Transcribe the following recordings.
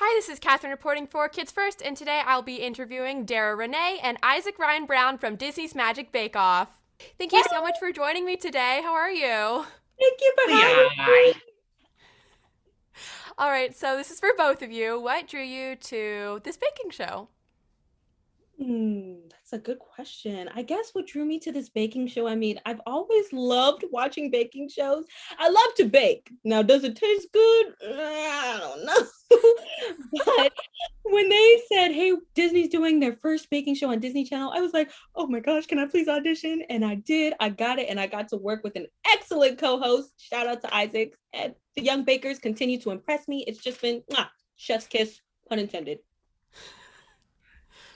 Hi, this is Katherine reporting for Kids First, and today I'll be interviewing Dara, Reneé, and Issac Ryan Brown from Disney's Magic Bakeoff. Thank you so much for joining me today. How are you? Thank you for having Yeah. me. All right, so this is for both of you. What drew you to this baking show? That's a good question. I guess what drew me to this baking show, I've always loved watching baking shows. I love to bake. Now, does it taste good? I don't know. But when they said, hey, Disney's doing their first baking show on Disney Channel, I was like, oh my gosh, can I please audition? And I did. I got it. And I got to work with an excellent co-host. Shout out to Isaac. And the young bakers continue to impress me. It's just been chef's kiss, pun intended.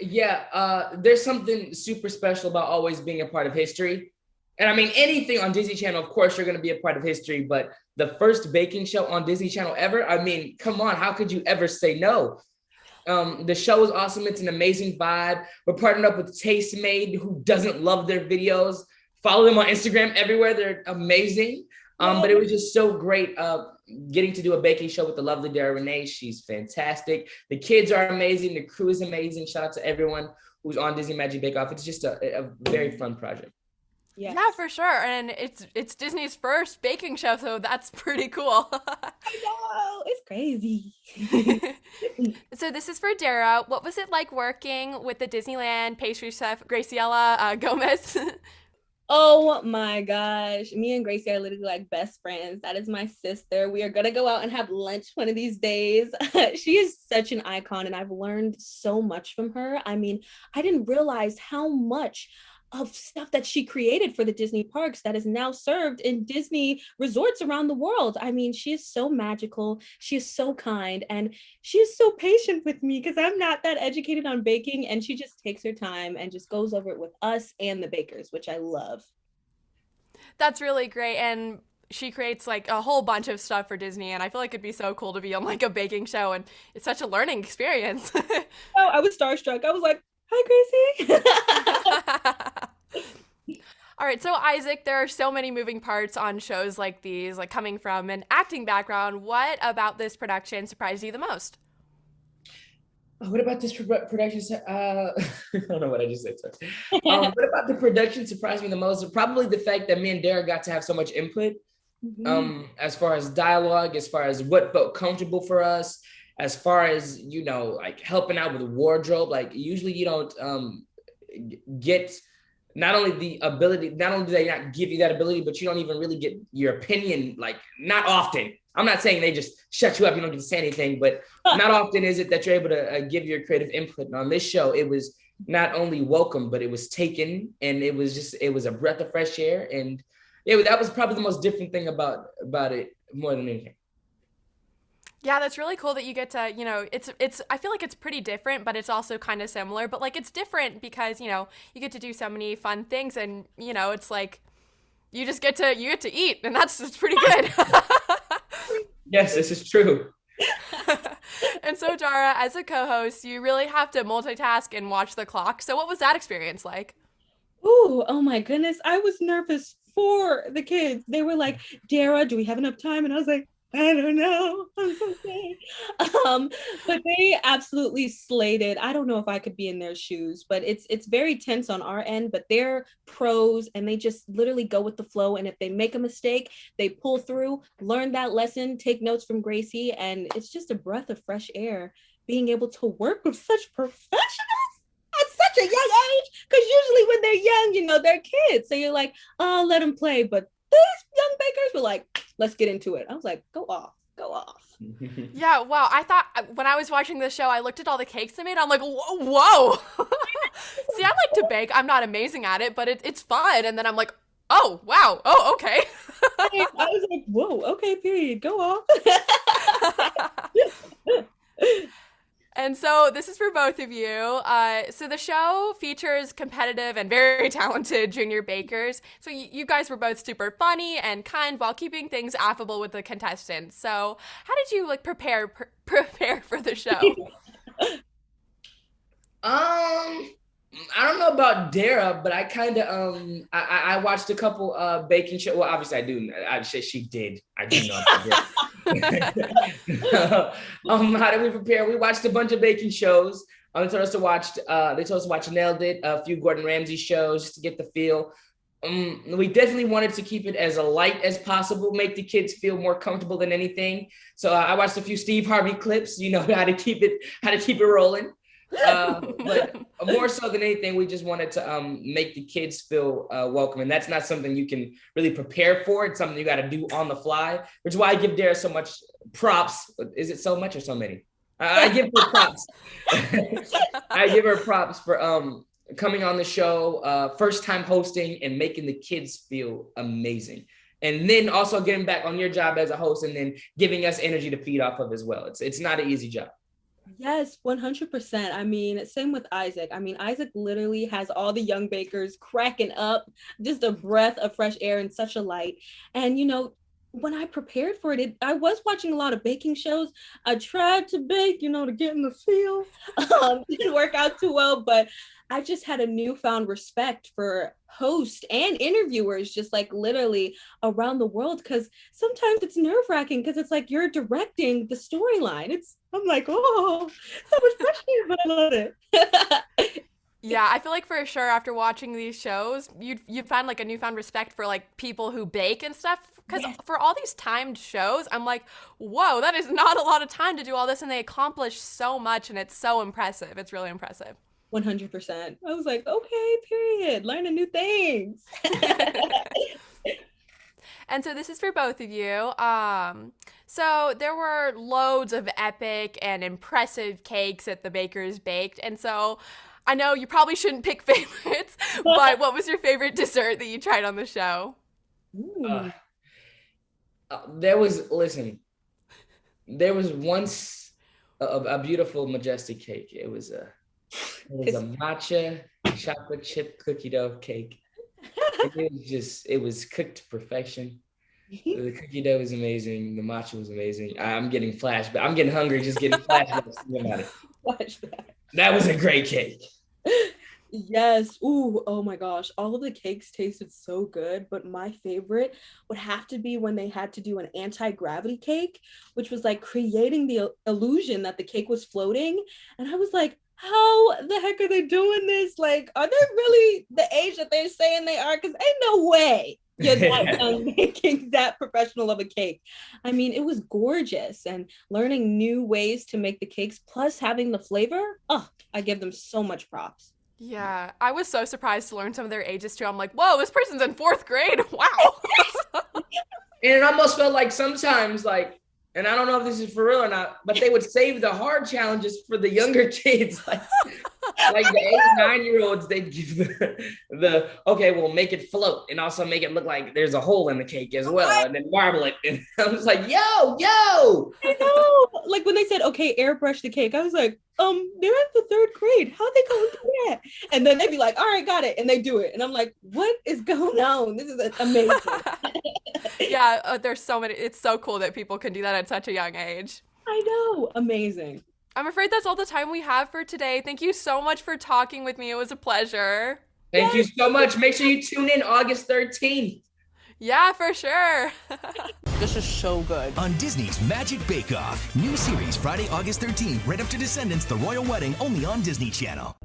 Yeah, there's something super special about always being a part of history. And I mean, anything on Disney Channel, of course, you're going to be a part of history, but the first baking show on Disney Channel ever, I mean, come on, how could you ever say no? The show is awesome. It's an amazing vibe. We're partnered up with Tastemade, who doesn't love their videos. Follow them on Instagram everywhere. They're amazing. But it was just so great getting to do a baking show with the lovely Dara Reneé. She's fantastic. The kids are amazing. The crew is amazing. Shout out to everyone who's on Disney Magic Bake Off. It's just a very fun project. Yes. Yeah, for sure. And it's Disney's first baking show, so that's pretty cool. I know, it's crazy. So this is for Dara. What was it like working with the Disneyland pastry chef Graciela Gomez? Oh my gosh. Me and Gracie are literally like best friends. That is my sister. We are going to go out and have lunch one of these days. She is such an icon, and I've learned so much from her. I didn't realize how much of stuff that she created for the Disney parks that is now served in Disney resorts around the world. She is so magical. She is so kind, and she is so patient with me because I'm not that educated on baking, and she just takes her time and just goes over it with us and the bakers, which I love. That's really great. And she creates like a whole bunch of stuff for Disney, and I feel like it'd be so cool to be on like a baking show, and it's such a learning experience. Oh, I was starstruck. I was like, hi, Gracie. All right, so Isaac, there are so many moving parts on shows like these, like coming from an acting background. What about this production surprised you the most? What about this production? I don't know what I just said. Sorry. What about the production surprised me the most? Probably the fact that me and Dara got to have so much input, Mhm. as far as dialogue, as far as what felt comfortable for us, as far as like helping out with wardrobe. Like usually you don't get not only the ability, not only do they not give you that ability, but you don't even really get your opinion. Like not often. I'm not saying they just shut you up, you don't get to say anything, but not often is it that you're able to give your creative input. And on this show, it was not only welcome, but it was taken, and it was a breath of fresh air. And that was probably the most different thing about it more than anything. Yeah, that's really cool that you get to, it's I feel like it's pretty different, but it's also kind of similar, but like it's different because, you get to do so many fun things, and, it's like you get to eat, and it's pretty good. Yes, this is true. And so Dara, as a co-host, you really have to multitask and watch the clock. So what was that experience like? Ooh, oh my goodness. I was nervous for the kids. They were like, Dara, do we have enough time? And I was like, I don't know. I'm so scared. Um, but they absolutely slayed it. I don't know if I could be in their shoes, but it's very tense on our end, but they're pros, and they just literally go with the flow. And if they make a mistake, they pull through, learn that lesson, take notes from Gracie, and it's just a breath of fresh air being able to work with such professionals at such a young age, because usually when they're young, they're kids, so you're like, oh, let them play. But these young bakers were like, let's get into it. I was like, go off, go off. Yeah, wow. I thought when I was watching the show, I looked at all the cakes they made. I'm like, whoa. See, I like to bake. I'm not amazing at it, but it's fun. And then I'm like, oh, wow. Oh, okay. I was like, whoa, okay, period, go off. And so this is for both of you. So the show features competitive and very talented junior bakers. So you guys were both super funny and kind while keeping things affable with the contestants. So how did you like prepare for the show? I don't know about Dara, but I kind of I watched a couple baking show. Well, obviously I do. I say she did. I do know. How did we prepare? We watched a bunch of baking shows. They told us to watch. They told us to watch Nailed It, a few Gordon Ramsay shows, just to get the feel. We definitely wanted to keep it as light as possible, make the kids feel more comfortable than anything. So I watched a few Steve Harvey clips. You know how to keep it rolling. But more so than anything, we just wanted to make the kids feel welcome, and that's not something you can really prepare for. It's something you got to do on the fly, which is why I give Dara so much props. Is it so much or so many? I give her props. I give her props for coming on the show, first time hosting, and making the kids feel amazing. And then also getting back on your job as a host, and then giving us energy to feed off of as well. It's not an easy job. Yes, 100%. I mean, same with Issac. I mean, Issac literally has all the young bakers cracking up, just a breath of fresh air and such a light. And, when I prepared for it, I was watching a lot of baking shows. I tried to bake, to get in the feel. Didn't work out too well, but I just had a newfound respect for hosts and interviewers, just like literally around the world. Because sometimes it's nerve-wracking because it's like you're directing the storyline. I'm like, oh, so much pressure, but I love it. Yeah, I feel like for sure after watching these shows, you'd find like a newfound respect for like people who bake and stuff. Because for all these timed shows, I'm like, whoa, that is not a lot of time to do all this, and they accomplish so much, and it's so impressive. It's really impressive. 100%. I was like, okay, period. Learning new things. And so this is for both of you. So there were loads of epic and impressive cakes that the bakers baked. And so I know you probably shouldn't pick favorites, but what was your favorite dessert that you tried on the show? There was once a beautiful majestic cake. It was a matcha chocolate chip cookie dough cake. It was cooked to perfection. The cookie dough was amazing. The matcha was amazing. I'm getting flashbacks. I'm getting hungry just getting flashbacks thinking about it. That was a great cake. Yes. Ooh, oh my gosh. All of the cakes tasted so good, but my favorite would have to be when they had to do an anti-gravity cake, which was like creating the illusion that the cake was floating. And I was like, how the heck are they doing this? Like, are they really the age that they're saying they are? Because ain't no way you're that young making that professional of a cake. I mean, it was gorgeous, and learning new ways to make the cakes plus having the flavor. Oh, I give them so much props. Yeah, I was so surprised to learn some of their ages too. I'm like, whoa, this person's in 4th grade. Wow. And it almost felt like sometimes, like, and I don't know if this is for real or not, but they would save the hard challenges for the younger kids. Like the 8 9-year-olds, they'd give the okay, we'll make it float and also make it look like there's a hole in the cake as well, and then marble it. And I was like, yo. I know. Like when they said, okay, airbrush the cake, I was like, they're in the 3rd grade. How are they going to do that? And then they'd be like, all right, got it. And they do it. And I'm like, what is going on? This is amazing. Yeah, there's so many. It's so cool that people can do that at such a young age. I know. Amazing. I'm afraid that's all the time we have for today. Thank you so much for talking with me. It was a pleasure. Thank you so much. Make sure you tune in August 13th. Yeah, for sure. This is so good. On Disney's Magic Bakeoff. New series Friday, August 13th. Right up to Descendants, The Royal Wedding, only on Disney Channel.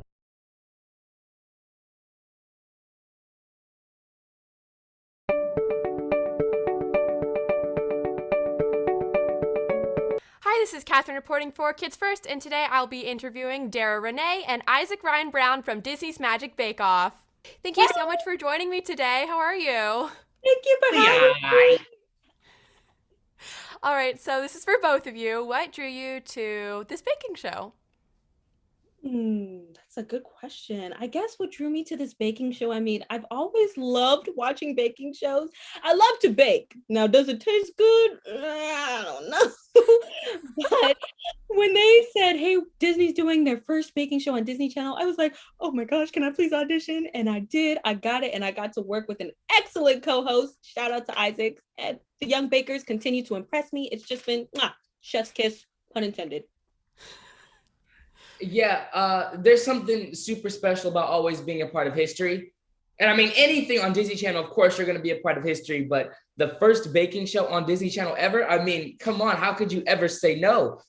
Hi, this is Katherine reporting for Kids First, and today I'll be interviewing Dara, Reneé, and Issac Ryan Brown from Disney's Magic Bakeoff. Thank you so much for joining me today. How are you? Thank you for having me. All right, so this is for both of you. What drew you to this baking show? That's a good question. I guess what drew me to this baking show, I mean, I've always loved watching baking shows. I love to bake. Now, does it taste good? I don't know. But when they said, hey, Disney's doing their first baking show on Disney Channel, I was like, oh my gosh, can I please audition? And I did. I got it. And I got to work with an excellent co-host. Shout out to Issac. And the young bakers continue to impress me. It's just been chef's kiss, pun intended. Yeah, there's something super special about always being a part of history. And I mean, anything on Disney Channel, of course, you're going to be a part of history, but the first baking show on Disney Channel ever, I mean, come on, how could you ever say no?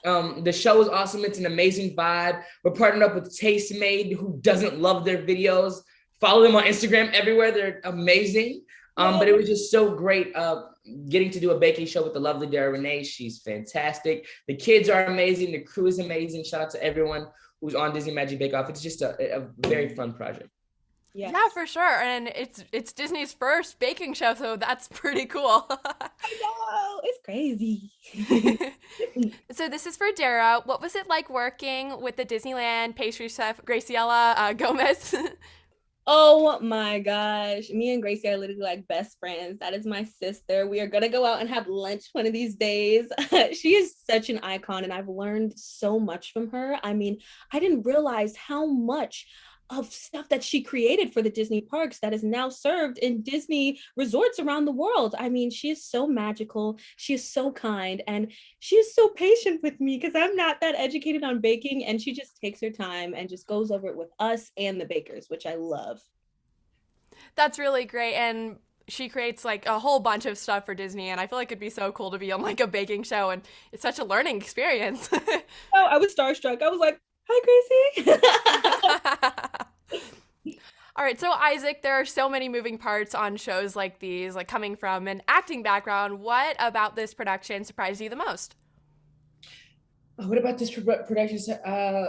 The show is awesome. It's an amazing vibe. We're partnered up with Tastemade, who doesn't love their videos. Follow them on Instagram everywhere. They're amazing. But it was just so great getting to do a baking show with the lovely Dara Reneé. She's fantastic. The kids are amazing. The crew is amazing. Shout out to everyone who's on Disney Magic Bakeoff. It's just a very fun project. Yes. Yeah, for sure. And it's Disney's first baking show, so that's pretty cool. I know, it's crazy. So this is for Dara. What was it like working with the Disneyland pastry chef Graciela Gomez? Oh my gosh. Me and Gracie are literally like best friends. That is my sister. We are going to go out and have lunch one of these days. She is such an icon and I've learned so much from her. I mean, I didn't realize how much of stuff that she created for the Disney parks that is now served in Disney resorts around the world. I mean, she is so magical. She is so kind and she is so patient with me because I'm not that educated on baking, and she just takes her time and just goes over it with us and the bakers, which I love. That's really great. And she creates like a whole bunch of stuff for Disney, and I feel like it'd be so cool to be on like a baking show, and it's such a learning experience. Oh, I was starstruck. I was like, hi, Gracie. All right, so Issac, there are so many moving parts on shows like these, like coming from an acting background. What about this production surprised you the most? What about this production? I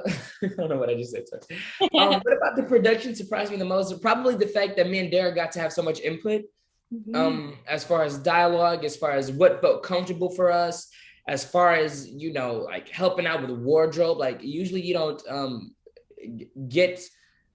don't know what I just said. Sorry. What about the production surprised me the most? Probably the fact that me and Dara got to have so much input, as far as dialogue, as far as what felt comfortable for us, as far as, you know, like helping out with wardrobe. Like usually you don't get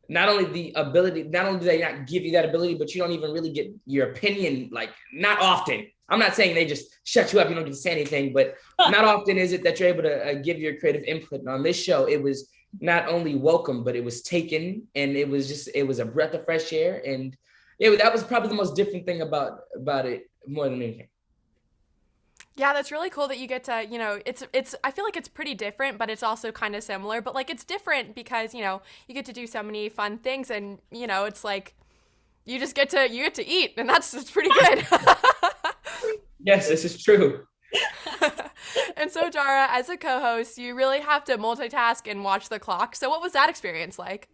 not only the ability, not only do they not give you that ability, but you don't even really get your opinion, like not often. I'm not saying they just shut you up, you don't get to say anything, but not often is it that you're able to give your creative input. And on this show, it was not only welcome, but it was taken, and it was a breath of fresh air. And that was probably the most different thing about it more than anything. Yeah, that's really cool that you get to, you know, it's I feel like it's pretty different, but it's also kind of similar. But like it's different because, you know, you get to do so many fun things, and, you know, it's like you get to eat, and it's pretty good. Yes, this is true. And so, Dara, as a co-host, you really have to multitask and watch the clock. So what was that experience like?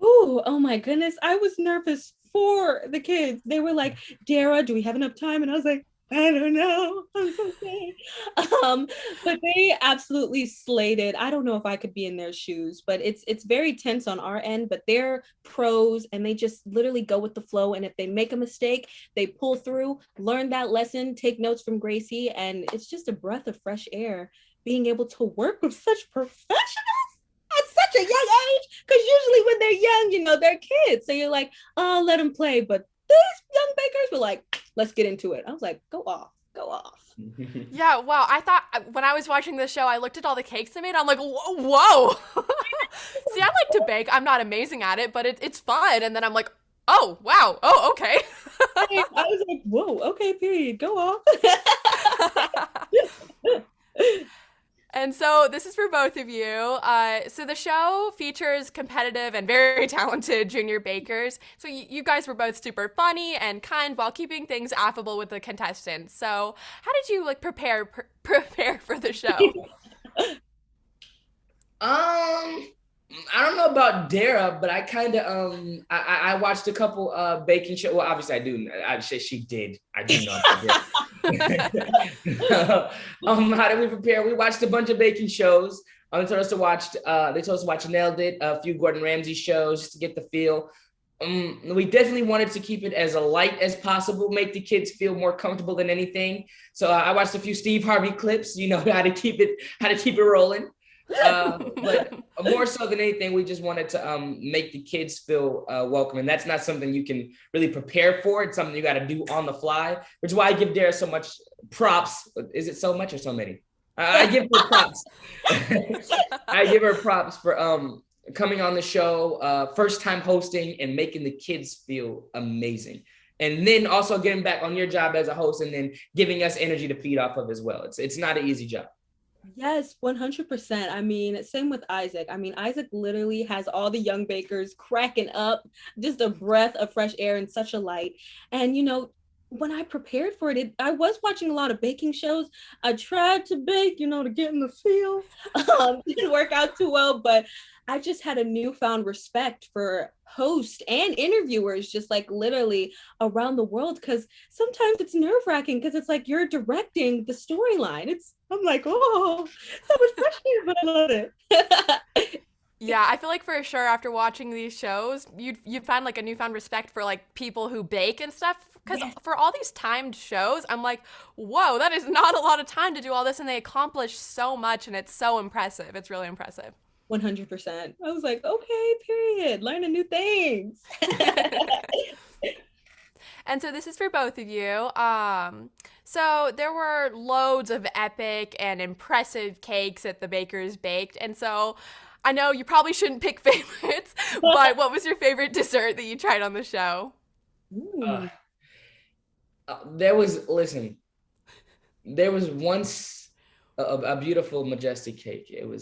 Ooh, oh my goodness. I was nervous for the kids. They were like, Dara, do we have enough time? And I was like, I don't know. I'm so sorry. But they absolutely slayed it. I don't know if I could be in their shoes, but it's very tense on our end, but they're pros and they just literally go with the flow. And if they make a mistake, they pull through, learn that lesson, take notes from Gracie. And it's just a breath of fresh air being able to work with such professionals at such a young age. Because usually when they're young, you know, they're kids. So you're like, oh, let them play. But these young bakers were like, let's get into it. I was like, go off. Yeah, wow. I thought when I was watching this show, I looked at all the cakes they made. I'm like, whoa. See, I like to bake. I'm not amazing at it, but it's fun. And then I'm like, oh, wow. Oh, okay. I was like, whoa, okay, period. Go off. And so this is for both of you. So the show features competitive and very talented junior bakers. So you guys were both super funny and kind while keeping things affable with the contestants. So how did you like prepare for the show? I don't know about Dara, but I kind of I watched a couple baking shows. Well, obviously I do. She did. I do know. How did we prepare? We watched a bunch of baking shows. They told us to watch Nailed It, a few Gordon Ramsay shows just to get the feel. We definitely wanted to keep it as light as possible, make the kids feel more comfortable than anything. So I watched a few Steve Harvey clips, you know, how to keep it rolling. But more so than anything, we just wanted to make the kids feel welcome, and that's not something you can really prepare for. It's something you got to do on the fly, which is why I give Dara so much props. Is it so much or so many? I give her props. I give her props for coming on the show, first time hosting, and making the kids feel amazing. And then also getting back on your job as a host, and then giving us energy to feed off of as well. It's not an easy job. Yes, 100%. I mean, same with Isaac. I mean, Isaac literally has all the young bakers cracking up, just a breath of fresh air and such a light. And, when I prepared for it, I was watching a lot of baking shows. I tried to bake, to get in the feel. Didn't work out too well, but I just had a newfound respect for hosts and interviewers, just like literally around the world. Because sometimes it's nerve wracking because it's like you're directing the storyline. I'm like, oh, so much pressure, but I love it. Yeah, I feel like for sure after watching these shows, you'd find like a newfound respect for like people who bake and stuff. Because Yes. for all these timed shows, I'm like, whoa, that is not a lot of time to do all this, and they accomplish so much, and it's so impressive. It's really impressive. 100%. I was like, okay, period. Learning new things. And so this is for both of you. So there were loads of epic and impressive cakes that the bakers baked, and so I know you probably shouldn't pick favorites, but what was your favorite dessert that you tried on the show? Uh, there was once a beautiful majestic cake. It was